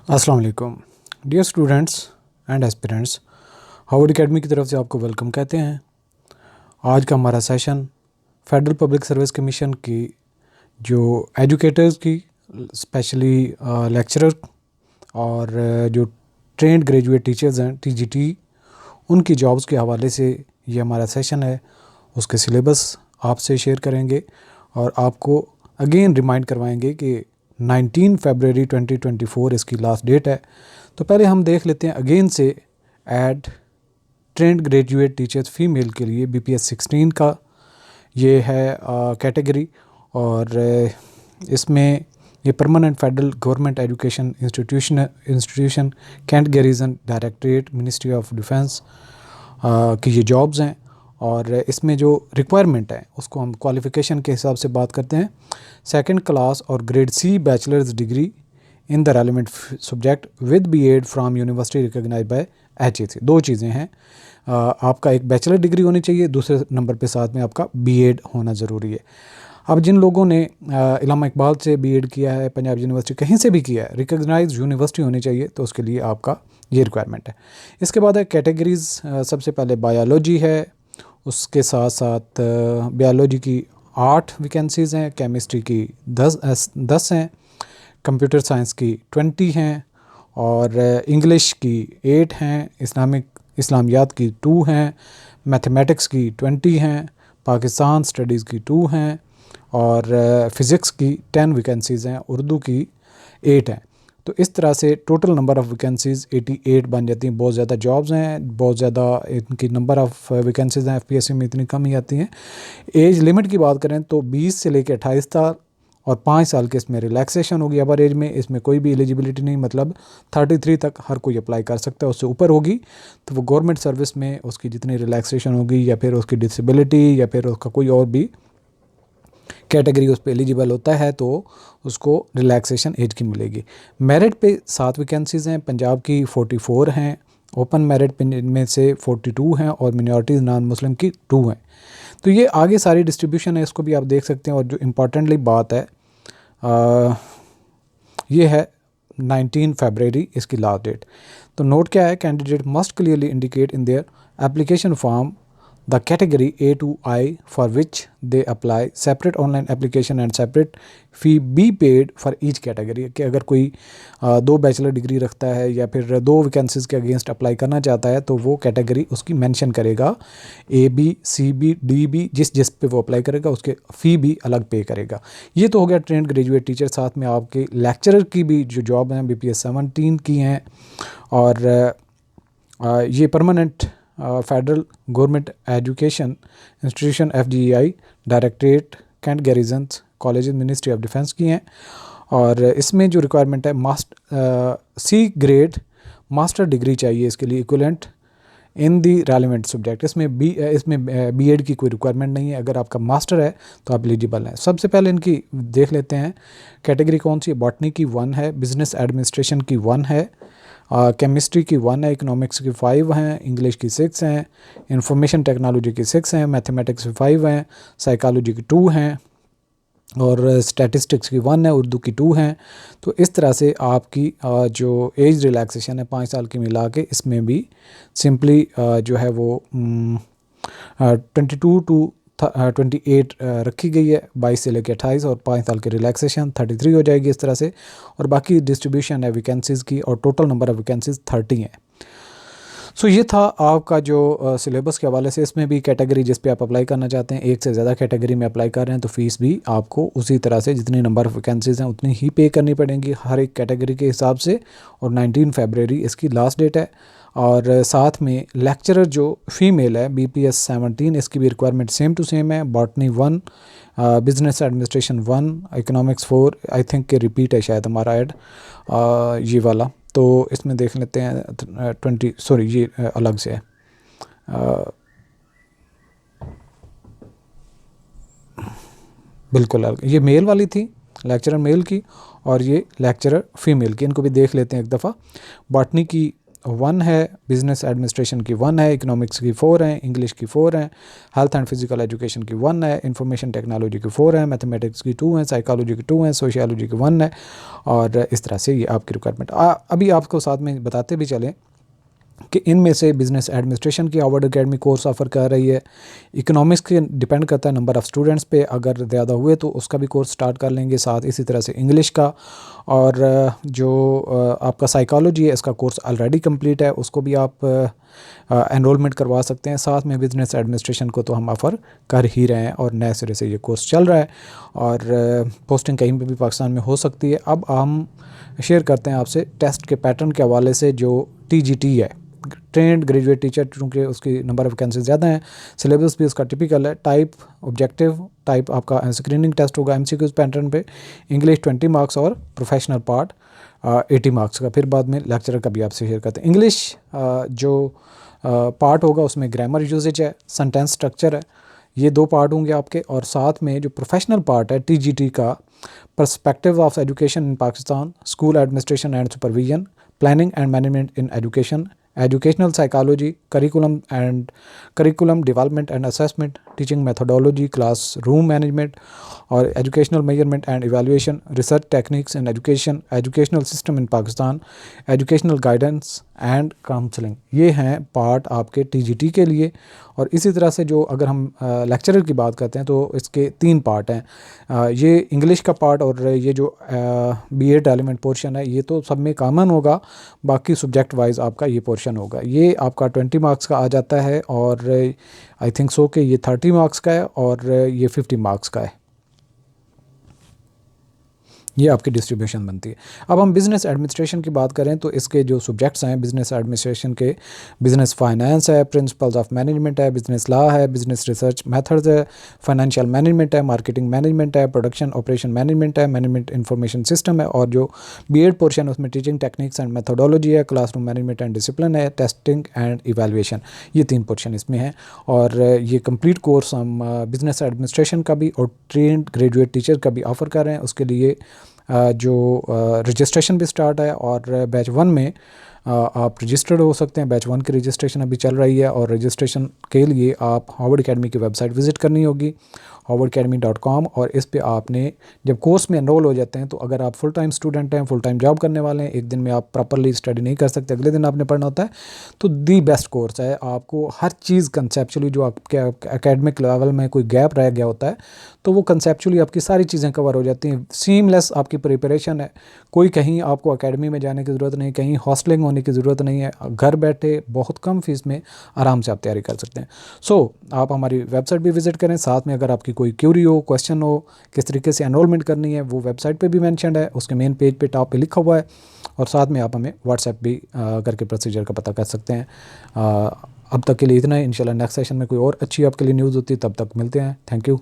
अस्सलाम वालेकुम dear students and aspirants, Harvard academy की तरफ से आपको वेलकम कहते हैं। आज का हमारा session federal public service commission की जो एजुकेटर्स की स्पेशली लेक्चरर और जो ट्रेंड ग्रेजुएट टीचर्स हैं टीजीटी, उनकी जॉब्स के हवाले से ये हमारा सेशन है। उसके सिलेबस आपसे शेयर करेंगे और आपको अगेन रिमाइंड करवाएंगे कि 19 फरवरी 2024 इसकी लास्ट डेट है। तो पहले हम देख लेते हैं अगेन से ad trained graduate teachers female के लिए BPS 16 का ये है कैटेगरी, और इसमें ये permanent federal government education institution cantt garrison directorate ministry of defence की ये जॉब्स हैं। और इसमें जो रिक्वायरमेंट है उसको हम क्वालिफ़िकेशन के हिसाब से बात करते हैं। सेकंड क्लास और grade C bachelors degree in the relevant subject with B.Ed from university recognised by HAC। दो चीज़ें हैं, आपका एक बैचलर डिग्री होनी चाहिए, दूसरे नंबर पे साथ में आपका B.Ed होना ज़रूरी है। अब जिन लोगों ने इलामा इकबाल से B.Ed किया है, पंजाब यूनिवर्सिटी कहीं से भी किया है, रिकॉग्नाइज्ड यूनिवर्सिटी होनी चाहिए, तो उसके लिए आपका ये रिक्वायरमेंट है। इसके बाद है कैटेगरीज़। सबसे पहले बायोलॉजी है, उसके साथ साथ बायोलॉजी की 8 वैकेंसीज़ हैं, केमिस्ट्री की 10 हैं, कंप्यूटर साइंस की 20 हैं, और इंग्लिश की 8 हैं, इस्लामियात की 2 हैं, मैथमेटिक्स की 20 हैं, पाकिस्तान स्टडीज़ की 2 हैं, और फ़िज़िक्स की 10 वैकेंसीज़ हैं, उर्दू की 8 हैं। तो इस तरह से टोटल नंबर ऑफ़ वैकेंसीज़ 88 बन जाती हैं। बहुत ज़्यादा जॉब्स हैं, बहुत ज़्यादा इनकी नंबर ऑफ़ वैकेंसीज़ हैं। FPSC में इतनी कम ही आती हैं। एज लिमिट की बात करें तो 20 से लेकर 28 साल और 5 साल के इसमें रिलैक्सेशन होगी अपर एज में। इसमें कोई भी एलिजिबिलिटी नहीं, मतलब 33 तक हर कोई अप्लाई कर सकता है। उससे ऊपर होगी तो वो गवर्नमेंट सर्विस में उसकी जितनी रिलैक्सेशन होगी, या फिर उसकी डिसेबिलिटी, या फिर उसका कोई और भी कैटेगरी उस पर एलिजिबल होता है, तो उसको रिलैक्सेशन एज की मिलेगी। मेरिट पे 7 वैकेंसीज़ हैं, पंजाब की 44 हैं, ओपन मेरिट में से 42 हैं, और मिनॉरिटीज़ नॉन मुस्लिम की 2 हैं। तो ये आगे सारी डिस्ट्रीब्यूशन है, इसको भी आप देख सकते हैं। और जो इम्पॉर्टेंटली बात है ये है 19 फरवरी इसकी लास्ट डेट। तो नोट क्या है, candidate must clearly indicate in their application form the category A to I for which they apply, separate online application and separate fee be paid for each category। कि अगर कोई 2 bachelor degree रखता है या फिर 2 vacancies के against apply करना चाहता है, तो वो कैटेगरी उसकी मेंशन करेगा, AB CB DB जिस पे वो अप्लाई करेगा उसके फ़ी भी अलग पे करेगा। ये तो हो गया ट्रेंड ग्रेजुएट टीचर। साथ में आपके लेक्चरर की भी जो जॉब हैं BPS 17 की हैं, और ये permanent federal government education institution FGEI directorate cantt garrison college ministry of defence की हैं। और इसमें जो रिक्वायरमेंट है C ग्रेड मास्टर डिग्री चाहिए इसके लिए, इक्विवेलेंट इन दी रेलिवेंट सब्जेक्ट। इसमें B.Ed की कोई रिक्वायरमेंट नहीं है। अगर आपका मास्टर है तो आप एलिजिबल हैं। सबसे पहले इनकी देख लेते हैं कैटेगरी कौन सी है। बॉटनी की 1 है, बिजनेस एडमिनिस्ट्रेशन की 1 है, केमिस्ट्री की 1 है, इकोनॉमिक्स की 5 हैं, इंग्लिश की 6 हैं, इंफॉर्मेशन टेक्नोलॉजी की 6 हैं, मैथमेटिक्स की 5 हैं, साइकोलॉजी की 2 हैं, और स्टैटिस्टिक्स की 1 है, उर्दू की 2 हैं। तो इस तरह से आपकी जो एज रिलैक्सेशन है 5 साल की मिला के, इसमें भी सिंपली जो है वो 22 टू 28 रखी गई है, 22 से लेकर 28, और 5 साल की रिलैक्सेशन 33 हो जाएगी इस तरह से। और बाकी डिस्ट्रीब्यूशन है वैकेंसीज़ की, और टोटल नंबर ऑफ़ वैकेंसीज़ 30 हैं। सो ये था आपका जो सिलेबस के हवाले से। इसमें भी कैटेगरी जिस पे आप अप्लाई करना चाहते हैं, एक से ज़्यादा कैटेगरी में अप्लाई कर रहे हैं, तो फ़ीस भी आपको उसी तरह से जितनी नंबर ऑफ़ वैकेंसीज़ हैं उतनी ही पे करनी पड़ेंगी हर एक कैटेगरी के हिसाब से। और 19 फरवरी इसकी लास्ट डेट है। और साथ में लेक्चरर जो फीमेल है BPS 17, इसकी भी रिक्वायरमेंट सेम टू सेम है। Botany 1, business administration 1, economics 4, I think के रिपीट है शायद हमारा ऐड ये वाला। तो इसमें देख लेते हैं 20, सॉरी ये अलग से है। बिल्कुल अलग, ये मेल वाली थी, लेक्चरर मेल की, और ये लेक्चरर फीमेल की। इनको भी देख लेते हैं एक दफ़ा। बॉटनी की 1 है, बिजनेस एडमिनिस्ट्रेशन की 1 है, इकोनॉमिक्स की 4 हैं, इंग्लिश की 4 हैं, हेल्थ एंड फिजिकल एजुकेशन की 1 है, इंफॉर्मेशन टेक्नोलॉजी की 4 है, मैथमेटिक्स की 2 हैं, साइकोलॉजी की 2 हैं, सोशियोलॉजी की 1 है। और इस तरह से ये आपकी रिक्वायरमेंट। अभी आपको साथ में बताते भी चलें कि इनमें से बिज़नेस एडमिनिस्ट्रेशन की हार्वर्ड एकेडमी कोर्स ऑफ़र कर रही है। इकोनॉमिक्स के डिपेंड करता है नंबर ऑफ़ स्टूडेंट्स पे, अगर ज़्यादा हुए तो उसका भी कोर्स स्टार्ट कर लेंगे साथ। इसी तरह से इंग्लिश का और जो आपका साइकोलॉजी है इसका कोर्स ऑलरेडी कंप्लीट है, उसको भी आप एनरोलमेंट करवा सकते हैं। साथ में बिज़नेस एडमिनिस्ट्रेशन को तो हम ऑफ़र कर ही रहे हैं और नए सिरे से ये कोर्स चल रहा है और पोस्टिंग कहीं पर भी पाकिस्तान में हो सकती है। अब हम शेयर करते हैं आपसे टेस्ट के पैटर्न के हवाले से जो TGT है, ट्रेंड ग्रेजुएट टीचर, चूँकि उसकी नंबर ऑफ़ वैकेंसी ज़्यादा हैं, सिलेबस भी उसका टिपिकल है। टाइप ऑब्जेक्टिव टाइप आपका स्क्रीनिंग टेस्ट होगा MCQs पैटर्न पे, इंग्लिश 20 मार्क्स और प्रोफेशनल पार्ट 80 मार्क्स का। फिर बाद में लेक्चरर का भी आपसे शेयर करते हैं। इंग्लिश जो पार्ट होगा उसमें ग्रामर यूजेज है, सेंटेंस स्ट्रक्चर है, ये 2 पार्ट होंगे आपके। और साथ में जो प्रोफेशनल पार्ट है TGT का, perspective of education in Pakistan, school administration and supervision, planning and management in education, educational psychology, curriculum development and assessment, teaching methodology, class room management और educational measurement and evaluation, research techniques in education, educational system in Pakistan, educational guidance and counselling. ये हैं part आपके TGT के लिए। और इसी तरह से जो अगर हम लेक्चरर की बात करते हैं तो इसके 3 पार्ट हैं। ये इंग्लिश का पार्ट और ये जो BEd एलिमेंट पोर्शन है ये तो सब में कॉमन होगा, बाकी सब्जेक्ट वाइज आपका ये पोर्शन होगा। ये आपका 20 मार्क्स का आ जाता है और आई थिंक सो कि ये 30 मार्क्स का है और ये 50 मार्क्स का है। ये आपकी डिस्ट्रीब्यूशन बनती है। अब हम बिज़नेस एडमिनिस्ट्रेशन की बात करें तो इसके जो सब्जेक्ट्स हैं बिज़नेस एडमिनिस्ट्रेशन के, बिज़नेस फाइनेंस है, प्रिंसिपल्स ऑफ मैनेजमेंट है, बिज़नेस लॉ है, बिज़नेस रिसर्च मेथड्स है, फाइनेंशियल मैनेजमेंट है, मार्केटिंग मैनेजमेंट है, प्रोडक्शन ऑपरेशन मैनेजमेंट है, मैनेजमेंट इंफॉर्मेशन सिस्टम है। और जो BEd पोर्शन है उसमें टीचिंग टेक्निक्स एंड मेथोडोलॉजी है, क्लासरूम मैनेजमेंट एंड डिसिप्लिन है, टेस्टिंग एंड इवैल्यूएशन। ये 3 पोर्शन इसमें हैं। और ये कंप्लीट कोर्स हम बिज़नेस एडमिनिस्ट्रेशन का भी और ट्रेंड ग्रेजुएट टीचर का भी ऑफ़र कर रहे हैं। उसके लिए जो रजिस्ट्रेशन भी स्टार्ट है और बैच 1 में आप रजिस्टर्ड हो सकते हैं। बैच 1 की रजिस्ट्रेशन अभी चल रही है और रजिस्ट्रेशन के लिए आप हार्वर्ड एकेडमी की वेबसाइट विज़िट करनी होगी harvardacademy.com। और इस पे आपने जब कोर्स में एनरोल हो जाते हैं तो अगर आप फुल टाइम स्टूडेंट हैं, फुल टाइम जॉब करने वाले हैं, एक दिन में आप प्रॉपरली स्टडी नहीं कर सकते, अगले दिन आपने पढ़ना होता है, तो दी बेस्ट कोर्स है। आपको हर चीज़ कंसेप्चुअली जो आपके एकेडमिक लेवल में कोई गैप रह गया होता है तो वो कंसेप्चुअली आपकी सारी चीज़ें कवर हो जाती हैं। सीमलेस आपकी प्रिपरेशन है, कोई कहीं आपको एकेडमी में जाने की ज़रूरत नहीं, कहीं हॉस्टलिंग होने की ज़रूरत नहीं है, घर बैठे बहुत कम फीस में आराम से आप तैयारी कर सकते हैं। सो आप हमारी वेबसाइट भी विज़िट करें। साथ में अगर आपकी कोई क्यूरी हो, क्वेश्चन हो, किस तरीके से एनरोलमेंट करनी है, वो वेबसाइट पे भी मेंशन्ड है, उसके मेन पेज पे टॉप पे लिखा हुआ है। और साथ में आप हमें व्हाट्सएप भी करके प्रोसीजर का पता कर सकते हैं। अब तक के लिए इतना है। इंशाल्लाह नेक्स्ट सेशन में कोई और अच्छी आपके लिए न्यूज़ होती है, तब तक मिलते हैं। Thank you.